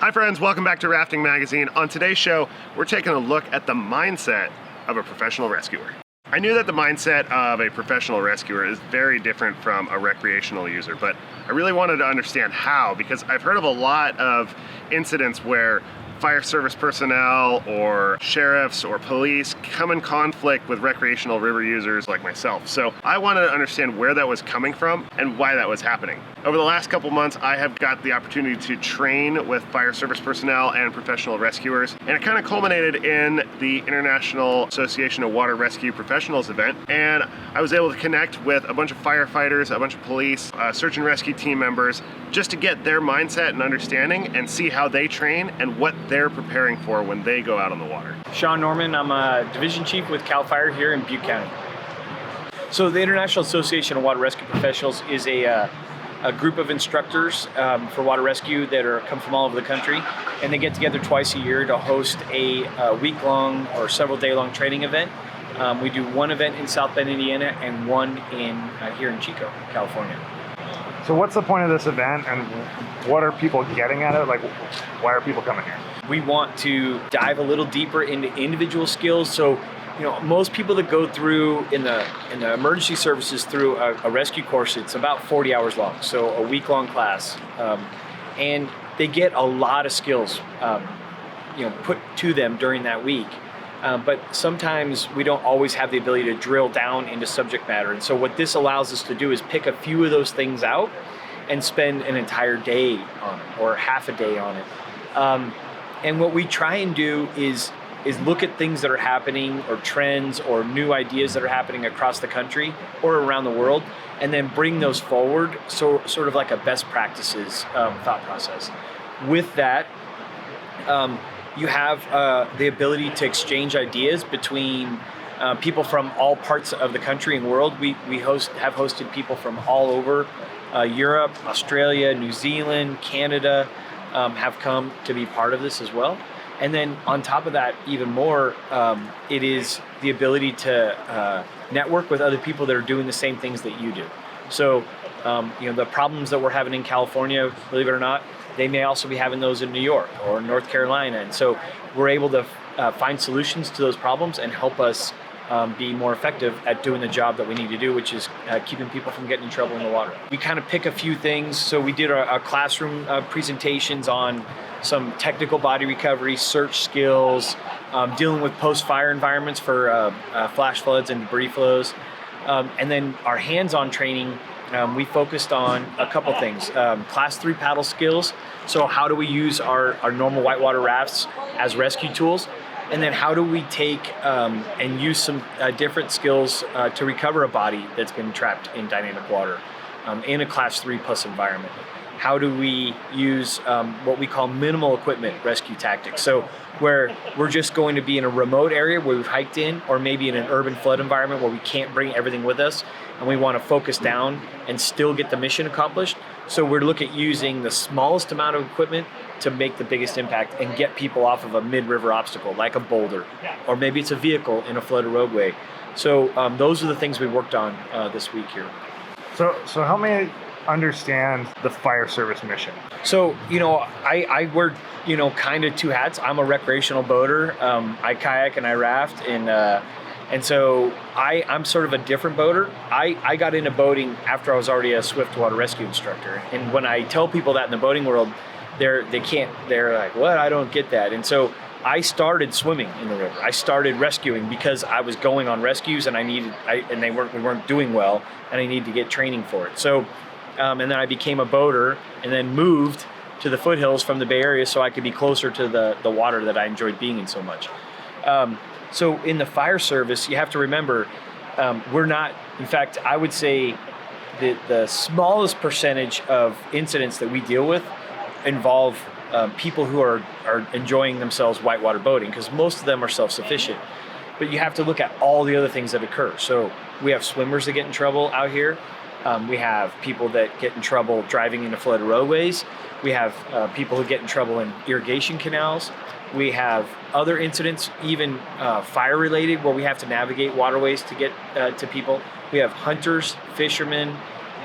Hi friends, welcome back to Rafting Magazine. On today's show, we're taking a look at the mindset of a professional rescuer. I knew that the mindset of a professional rescuer is very different from a recreational user, but I really wanted to understand how, because I've heard of a lot of incidents where fire service personnel or sheriffs or police come in conflict with recreational river users like myself. So I wanted to understand where that was coming from and why that was happening. Over the last couple months, I have got the opportunity to train with fire service personnel and professional rescuers, and it kind of culminated in the International Association of Water Rescue Professionals event, and I was able to connect with a bunch of firefighters, a bunch of police, search and rescue team members, just to get their mindset and understanding and see how they train and what they're preparing for when they go out on the water. Sean Norman, I'm a division chief with CalFire here in Butte County. So the International Association of Water Rescue Professionals is a group of instructors for water rescue that come from all over the country, and they get together twice a year to host a week-long or several day-long training event. We do one event in South Bend, Indiana, and one here in Chico, California. So what's the point of this event, and what are people getting at it? Like, why are people coming here? We want to dive a little deeper into individual skills. So, most people that go through in the emergency services through a rescue course, it's about 40 hours long, so a week-long class, and they get a lot of skills, put to them during that week. But sometimes we don't always have the ability to drill down into subject matter. And so what this allows us to do is pick a few of those things out and spend an entire day on it or half a day on it. And what we try and do is look at things that are happening or trends or new ideas that are happening across the country or around the world, and then bring those forward, so sort of like a best practices thought process. With that, you have the ability to exchange ideas between people from all parts of the country and world. We have hosted people from all over Europe, Australia, New Zealand, Canada, have come to be part of this as well. And then on top of that, even more, it is the ability to network with other people that are doing the same things that you do. So, the problems that we're having in California, believe it or not, they may also be having those in New York or North Carolina. And so we're able to find solutions to those problems and help us be more effective at doing the job that we need to do, which is keeping people from getting in trouble in the water. We kind of pick a few things. So we did our classroom presentations on some technical body recovery, search skills, dealing with post-fire environments for flash floods and debris flows. And then our hands-on training, we focused on a couple things. Class 3 paddle skills. So how do we use our normal whitewater rafts as rescue tools? And then how do we take and use some different skills to recover a body that's been trapped in dynamic water in a Class 3 plus environment? How do we use what we call minimal equipment rescue tactics? So where we're just going to be in a remote area where we've hiked in, or maybe in an urban flood environment where we can't bring everything with us, and we want to focus down and still get the mission accomplished. So we're looking at using the smallest amount of equipment to make the biggest impact and get people off of a mid-river obstacle, like a boulder, or maybe it's a vehicle in a flooded roadway. So those are the things we worked on this week here. So help me understand the fire service mission. So, I wear, kind of two hats. I'm a recreational boater. I kayak and I raft, and so I'm sort of a different boater. I got into boating after I was already a swift water rescue instructor. And when I tell people that in the boating world, they're like, what? I don't get that. And so I started swimming in the river. I started rescuing because I was going on rescues and we weren't doing well, and I needed to get training for it. So, and then I became a boater and then moved to the foothills from the Bay Area so I could be closer to the water that I enjoyed being in so much. So in the fire service, you have to remember, we're not, in fact, I would say the smallest percentage of incidents that we deal with involve people who are enjoying themselves whitewater boating, because most of them are self-sufficient. But you have to look at all the other things that occur. So we have swimmers that get in trouble out here. We have people that get in trouble driving into flooded roadways. We have people who get in trouble in irrigation canals. We have other incidents, even fire-related, where we have to navigate waterways to get to people. We have hunters, fishermen,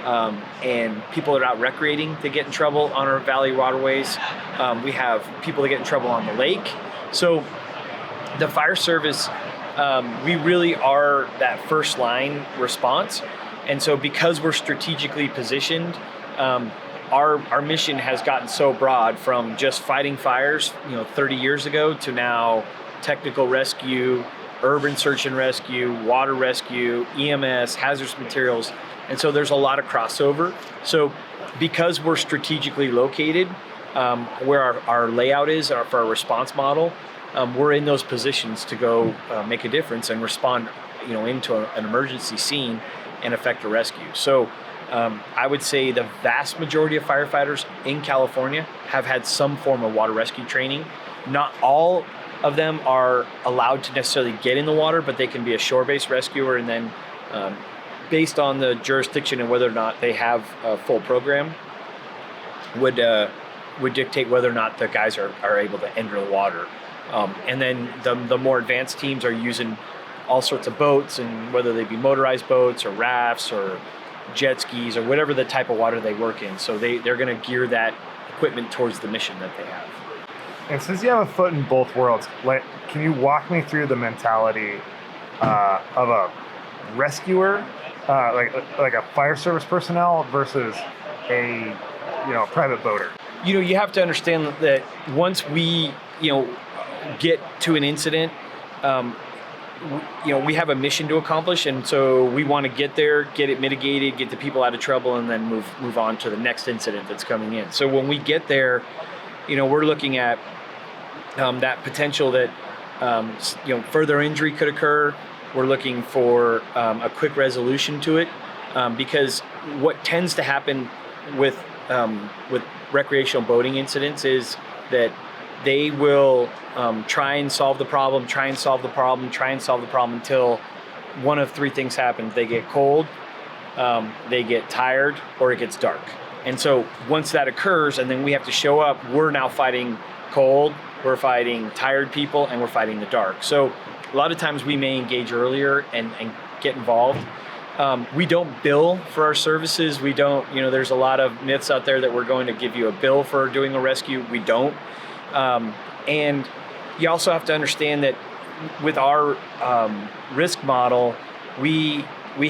and people that are out recreating that get in trouble on our valley waterways. We have people that get in trouble on the lake. So the fire service, we really are that first line response. And so because we're strategically positioned, our mission has gotten so broad from just fighting fires, 30 years ago to now technical rescue, urban search and rescue, water rescue, EMS, hazardous materials. And so there's a lot of crossover. So because we're strategically located, where our layout is for our response model, we're in those positions to go make a difference and respond, into an emergency scene and effect a rescue. So I would say the vast majority of firefighters in California have had some form of water rescue training. Not all of them are allowed to necessarily get in the water, but they can be a shore-based rescuer, and then based on the jurisdiction and whether or not they have a full program would dictate whether or not the guys are able to enter the water. And then the more advanced teams are using all sorts of boats, and whether they be motorized boats or rafts or jet skis or whatever the type of water they work in. So they're going to gear that equipment towards the mission that they have. And since you have a foot in both worlds, can you walk me through the mentality of a rescuer, like a fire service personnel versus a private boater? You have to understand that once we get to an incident, we have a mission to accomplish, and so we want to get there, get it mitigated, get the people out of trouble, and then move on to the next incident that's coming in. So when we get there, we're looking at that potential that further injury could occur. We're looking for a quick resolution to it, because what tends to happen with recreational boating incidents is that they will try and solve the problem until one of three things happens. They get cold, they get tired, or it gets dark. And so once that occurs, and then we have to show up, we're now fighting cold, we're fighting tired people, and we're fighting the dark. So a lot of times we may engage earlier and get involved. We don't bill for our services. We don't, there's a lot of myths out there that we're going to give you a bill for doing a rescue. We don't. And you also have to understand that with our risk model, we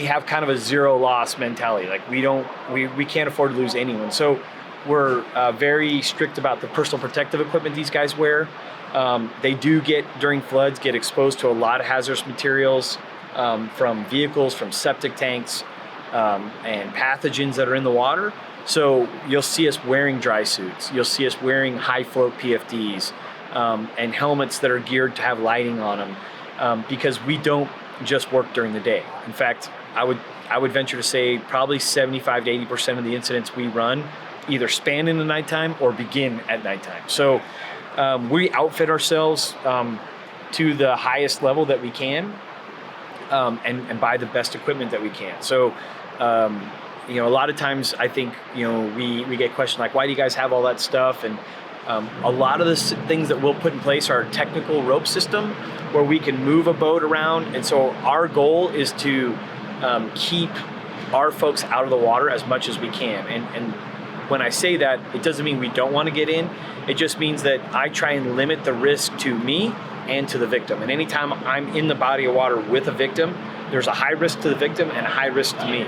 have kind of a zero loss mentality. Like we can't afford to lose anyone. So we're very strict about the personal protective equipment these guys wear. They do during floods, get exposed to a lot of hazardous materials from vehicles, from septic tanks, and pathogens that are in the water. So you'll see us wearing dry suits. You'll see us wearing high float PFDs and helmets that are geared to have lighting on them, because we don't just work during the day. In fact, I would venture to say probably 75 to 80% of the incidents we run either span in the nighttime or begin at nighttime. So we outfit ourselves to the highest level that we can, and buy the best equipment that we can. So a lot of times I think we get questioned like, why do you guys have all that stuff? And a lot of the things that we'll put in place are a technical rope system where we can move a boat around. And so our goal is to keep our folks out of the water as much as we can. And when I say that, it doesn't mean we don't want to get in. It just means that I try and limit the risk to me and to the victim. And anytime I'm in the body of water with a victim, there's a high risk to the victim and a high risk to me.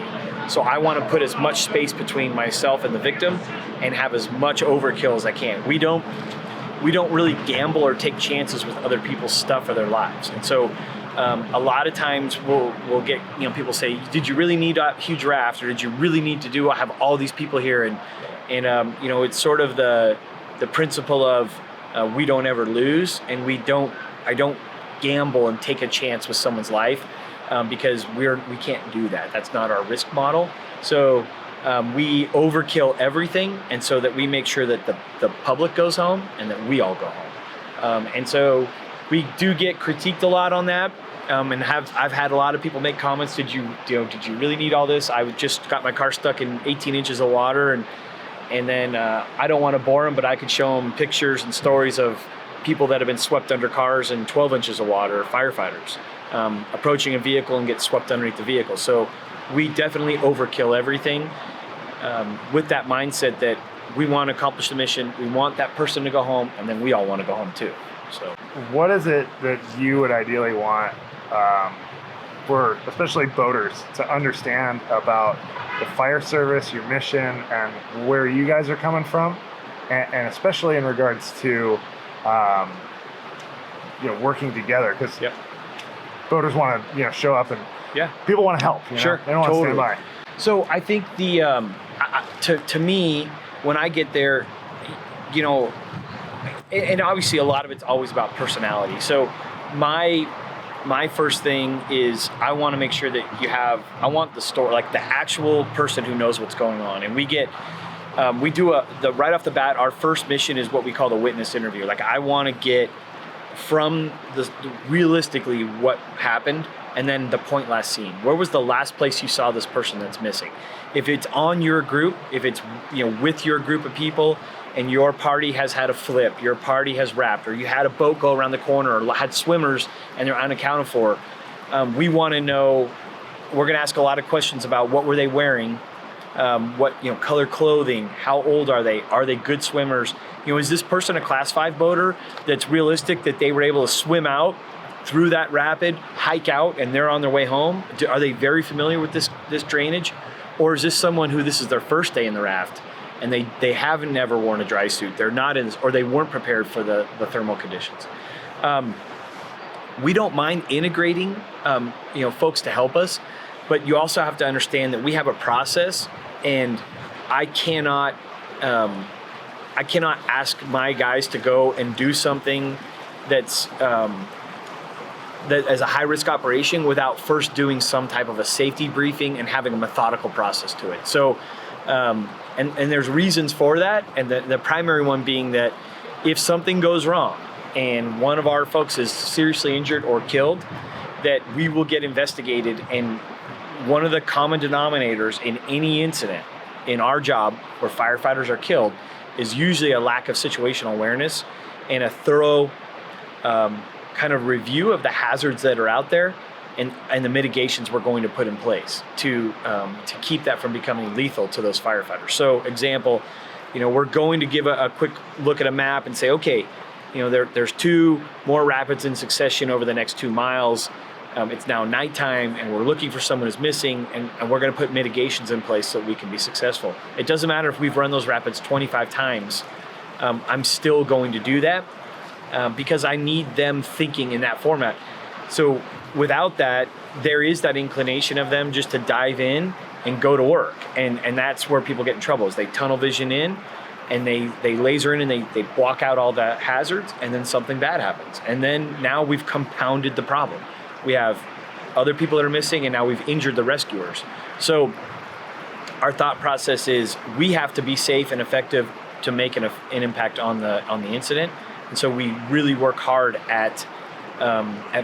So I want to put as much space between myself and the victim and have as much overkill as I can. We don't really gamble or take chances with other people's stuff or their lives. And so a lot of times we'll get people say, did you really need a huge raft, or did you really need to have all these people here? And it's sort of the principle of we don't ever lose, and I don't gamble and take a chance with someone's life. Because we can't do that. That's not our risk model. So we overkill everything, and so that we make sure that the public goes home and that we all go home. And so we do get critiqued a lot on that, and I've had a lot of people make comments. Did you really need all this? I just got my car stuck in 18 inches of water, and then I don't want to bore them, but I could show them pictures and stories of people that have been swept under cars in 12 inches of water, firefighters. Approaching a vehicle and get swept underneath the vehicle. So we definitely overkill everything. with that mindset that we want to accomplish the mission, we want that person to go home, and then we all want to go home too. So, what is it that you would ideally want for especially boaters to understand about the fire service, your mission, and where you guys are coming from, and especially in regards to working together? Because boaters want to show up and people want to help. Sure, they don't want to stand by. So I think the to me, when I get there, and obviously a lot of it's always about personality. So my first thing is I want to make sure that I want the story, like the actual person who knows what's going on. And we do right off the bat, our first mission is what we call the witness interview. Like I want to get from realistically what happened, and then the point last seen. Where was the last place you saw this person that's missing? If it's on your group, if it's with your group of people, and your party has had a flip, your party has wrapped, or you had a boat go around the corner, or had swimmers and they're unaccounted for, we want to know. We're going to ask a lot of questions about what were they wearing, what color clothing, how old are they good swimmers? Is this person a class 5 boater that's realistic that they were able to swim out through that rapid, hike out, and they're on their way home? Are they very familiar with this drainage? Or is this someone who this is their first day in the raft and they haven't never worn a dry suit? They're not in, or they weren't prepared for the thermal conditions. We don't mind integrating folks to help us, but you also have to understand that we have a process, and I cannot ask my guys to go and do something that's that as a high risk operation without first doing some type of a safety briefing and having a methodical process to it. So, and there's reasons for that, and the primary one being that if something goes wrong and one of our folks is seriously injured or killed, that we will get investigated. And one of the common denominators in any incident in our job where firefighters are killed is usually a lack of situational awareness and a thorough kind of review of the hazards that are out there and the mitigations we're going to put in place to keep that from becoming lethal to those firefighters. So example, we're going to give a quick look at a map and say, okay, there's 2 more rapids in succession over the next 2 miles. It's now nighttime and we're looking for someone who's missing, and we're going to put mitigations in place so we can be successful. It doesn't matter if we've run those rapids 25 times. I'm still going to do that because I need them thinking in that format. So without that, there is that inclination of them just to dive in and go to work. And that's where people get in trouble, is they tunnel vision in and they laser in and they block out all the hazards, and then something bad happens. And then now we've compounded the problem. We have other people that are missing, and now we've injured the rescuers. So our thought process is we have to be safe and effective to make an impact on the incident. And so we really work hard at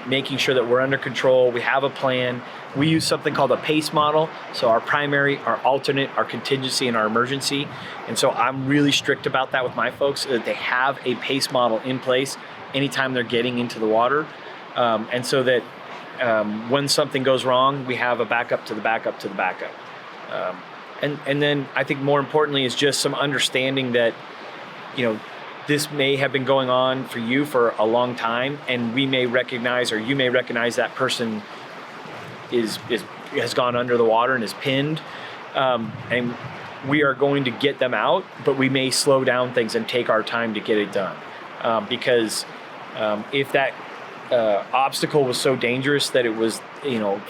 making sure that we're under control. We have a plan. We use something called a PACE model. So our primary, our alternate, our contingency, and our emergency. And so I'm really strict about that with my folks, so that they have a PACE model in place anytime they're getting into the water. And so that when something goes wrong, we have a backup to the backup to the backup. And then I think more importantly is just some understanding that, this may have been going on for you for a long time, and we may recognize, or you may recognize, that person has gone under the water and is pinned, and we are going to get them out, but we may slow down things and take our time to get it done, because if that obstacle was so dangerous that it was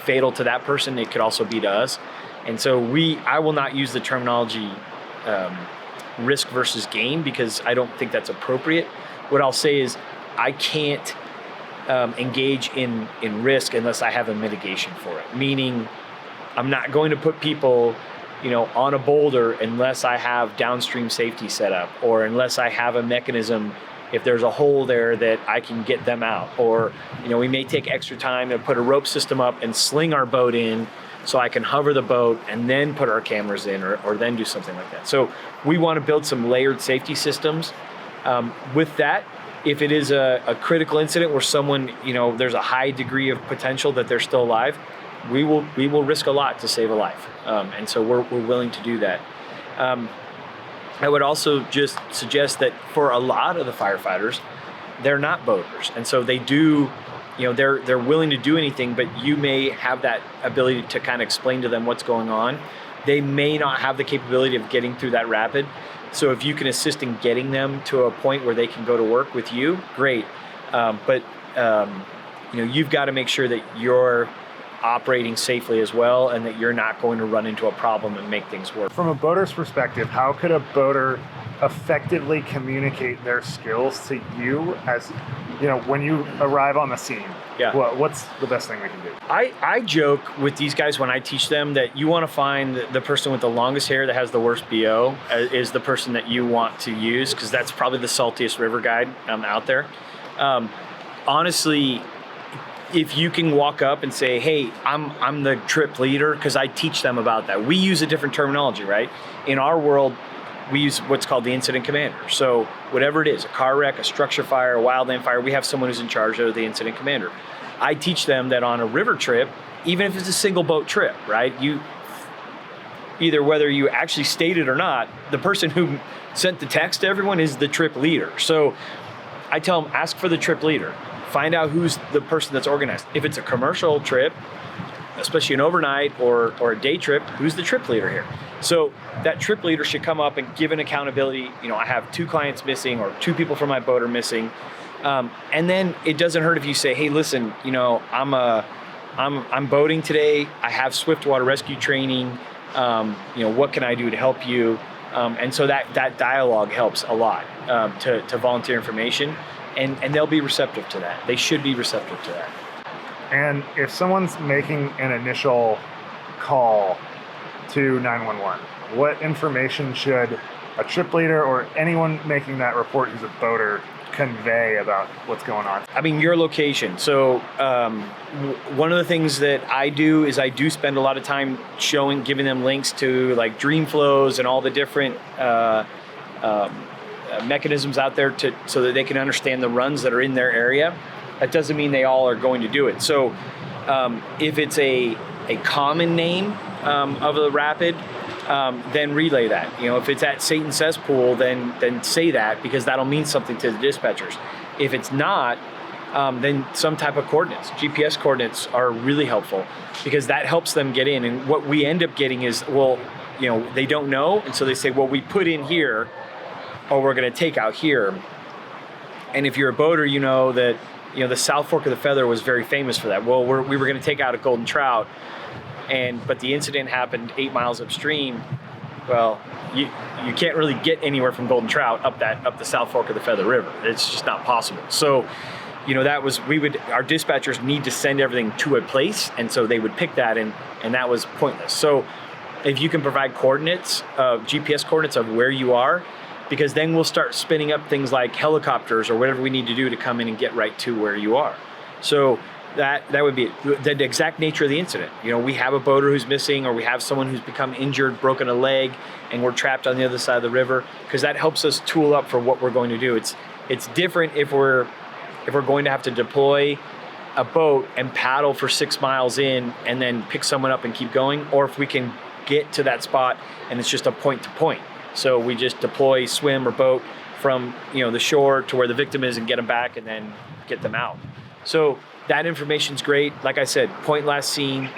fatal to that person, it could also be to us. And so I will not use the terminology risk versus gain, because I don't think that's appropriate. What I'll say is I can't engage in risk unless I have a mitigation for it. Meaning I'm not going to put people on a boulder unless I have downstream safety set up, or unless I have a mechanism if there's a hole there that I can get them out. Or we may take extra time to put a rope system up and sling our boat in so I can hover the boat and then put our cameras in, or then do something like that. So we want to build some layered safety systems. With that, if it is a critical incident where someone, there's a high degree of potential that they're still alive, we will risk a lot to save a life. And so we're willing to do that. I would also just suggest that for a lot of the firefighters, they're not boaters, and so they do, they're willing to do anything, but you may have that ability to kind of explain to them what's going on. They may not have the capability of getting through that rapid. So if you can assist in getting them to a point where they can go to work with you, great. But you've got to make sure that you're operating safely as well, and that you're not going to run into a problem and make things worse. From a boater's perspective, how could a boater effectively communicate their skills to you as, when you arrive on the scene? Yeah. What's the best thing we can do? I joke with these guys when I teach them that you want to find the person with the longest hair that has the worst BO is the person that you want to use, because that's probably the saltiest river guide out there. Honestly, if you can walk up and say, hey, I'm the trip leader, because I teach them about that. We use a different terminology, right? In our world, we use what's called the incident commander. So whatever it is, a car wreck, a structure fire, a wildland fire, we have someone who's in charge of the incident commander. I teach them that on a river trip, even if it's a single boat trip, right? Either whether you actually state it or not, the person who sent the text to everyone is the trip leader. So I tell them, ask for the trip leader. Find out who's the person that's organized. If it's a commercial trip, especially an overnight or a day trip, who's the trip leader here? So that trip leader should come up and give an accountability. I have 2 clients missing, or 2 people from my boat are missing. And then it doesn't hurt if you say, hey, listen, I'm boating today. I have swiftwater rescue training. What can I do to help you? And so that dialogue helps a lot to volunteer information. And they'll be receptive to that. They should be receptive to that. And if someone's making an initial call to 911, what information should a trip leader or anyone making that report who's a boater convey about what's going on? I mean, your location. So one of the things that I do is I do spend a lot of time giving them links to like dream flows and all the different mechanisms out there so that they can understand the runs that are in their area. That doesn't mean they all are going to do it. So if it's a common name of the rapid, then relay that. If it's at Satan Cesspool, then say that, because that'll mean something to the dispatchers. If it's not, then some type of coordinates. GPS coordinates are really helpful, because that helps them get in. And what we end up getting is, they don't know, and so they say, well, we put in here, or we're going to take out here. And if you're a boater, you know that the South Fork of the Feather was very famous for that. Well, we were going to take out a golden trout, but the incident happened 8 miles upstream. Well, you can't really get anywhere from golden trout up the South Fork of the Feather River. It's just not possible. So, our dispatchers need to send everything to a place, and so they would pick that, and that was pointless. So if you can provide coordinates, GPS coordinates of where you are, because then we'll start spinning up things like helicopters or whatever we need to do to come in and get right to where you are. So that would be the exact nature of the incident. We have a boater who's missing, or we have someone who's become injured, broken a leg, and we're trapped on the other side of the river, because that helps us tool up for what we're going to do. It's different if we're going to have to deploy a boat and paddle for 6 miles in and then pick someone up and keep going, or if we can get to that spot and it's just a point to point. So we just deploy, swim, or boat from the shore to where the victim is and get them back and then get them out. So that information's great. Like I said, point last seen,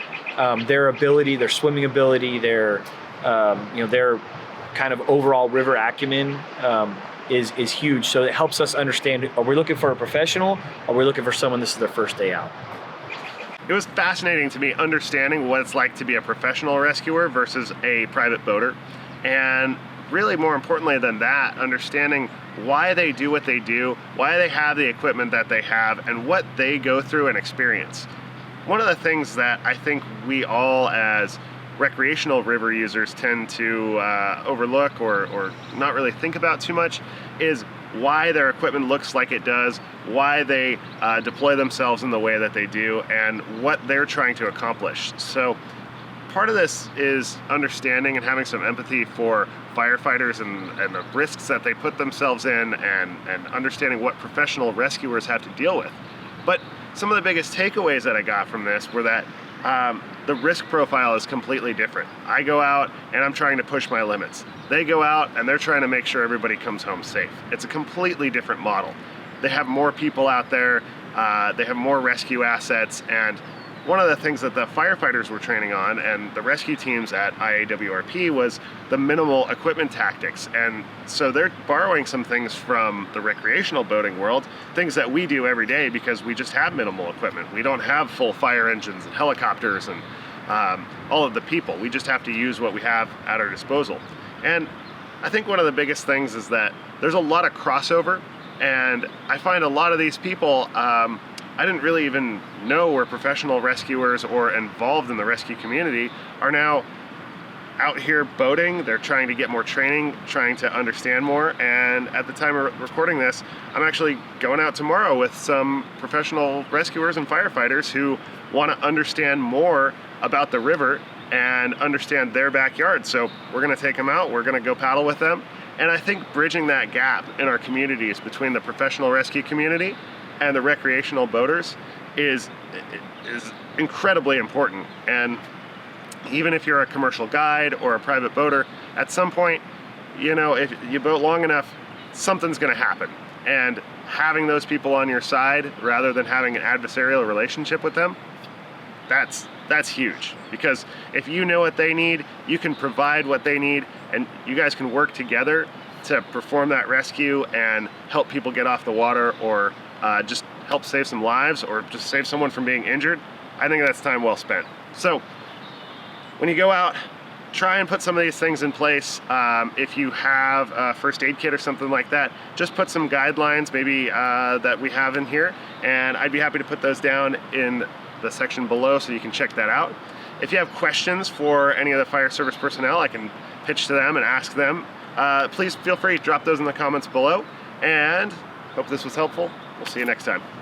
their ability, their swimming ability, their kind of overall river acumen is huge. So it helps us understand, are we looking for a professional, or are we looking for someone this is their first day out? It was fascinating to me understanding what it's like to be a professional rescuer versus a private boater. And really, more importantly than that, understanding why they do what they do, why they have the equipment that they have, and what they go through and experience. One of the things that I think we all as recreational river users tend to overlook or not really think about too much is why their equipment looks like it does, why they deploy themselves in the way that they do, and what they're trying to accomplish. So part of this is understanding and having some empathy for firefighters and the risks that they put themselves in, and understanding what professional rescuers have to deal with. But some of the biggest takeaways that I got from this were that the risk profile is completely different. I go out and I'm trying to push my limits. They go out and they're trying to make sure everybody comes home safe. It's a completely different model. They have more people out there, they have more rescue assets, and one of the things that the firefighters were training on and the rescue teams at IAWRP was the minimal equipment tactics. And so they're borrowing some things from the recreational boating world, things that we do every day because we just have minimal equipment. We don't have full fire engines and helicopters and all of the people. We just have to use what we have at our disposal. And I think one of the biggest things is that there's a lot of crossover, and I find a lot of these people, I didn't really even know were professional rescuers or involved in the rescue community, are now out here boating. They're trying to get more training, trying to understand more, and at the time of recording this, I'm actually going out tomorrow with some professional rescuers and firefighters who want to understand more about the river and understand their backyard. So we're going to take them out, we're going to go paddle with them, and I think bridging that gap in our communities between the professional rescue community and the recreational boaters is incredibly important. And even if you're a commercial guide or a private boater, at some point, you know, if you boat long enough, something's going to happen. And having those people on your side rather than having an adversarial relationship with them, that's huge. Because if you know what they need, you can provide what they need, and you guys can work together to perform that rescue and help people get off the water, or just help save some lives, or just save someone from being injured. I think that's time well spent. So when you go out, try and put some of these things in place. If you have a first aid kit or something like that, just put some guidelines maybe that we have in here, and I'd be happy to put those down in the section below so you can check that out. If you have questions for any of the fire service personnel, I can pitch to them and ask them. Please feel free to drop those in the comments below, and hope this was helpful. We'll see you next time.